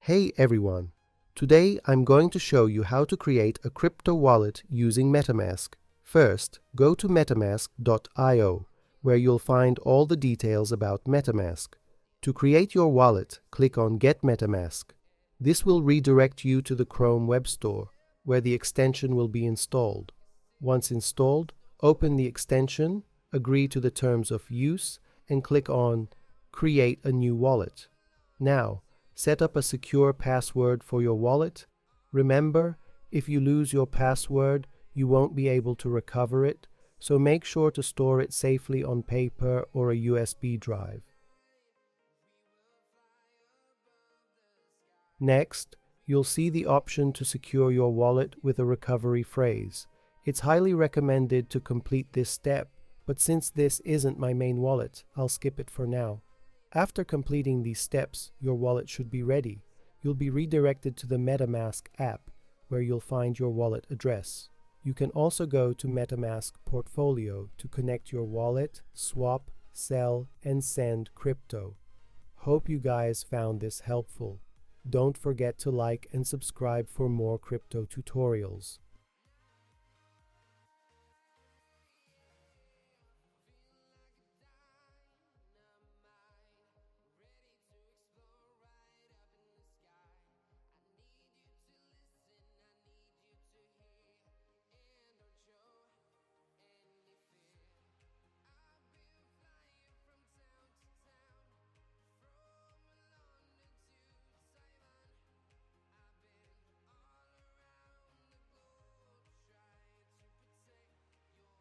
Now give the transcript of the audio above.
Hey everyone! Today I'm going to show you how to create a crypto wallet using MetaMask. First, go to metamask.io, where you'll find all the details about MetaMask. To create your wallet, click on Get MetaMask. This will redirect you to the Chrome Web Store, where the extension will be installed. Once installed, open the extension, agree to the terms of use, and click on Create a new wallet. Now, set up a secure password for your wallet. Remember, if you lose your password, you won't be able to recover it, so make sure to store it safely on paper or a USB drive. Next, you'll see the option to secure your wallet with a recovery phrase. It's highly recommended to complete this step, but since this isn't my main wallet, I'll skip it for now. After completing these steps, your wallet should be ready. You'll be redirected to the MetaMask app, where you'll find your wallet address. You can also go to MetaMask Portfolio to connect your wallet, swap, sell, and send crypto. Hope you guys found this helpful. Don't forget to like and subscribe for more crypto tutorials.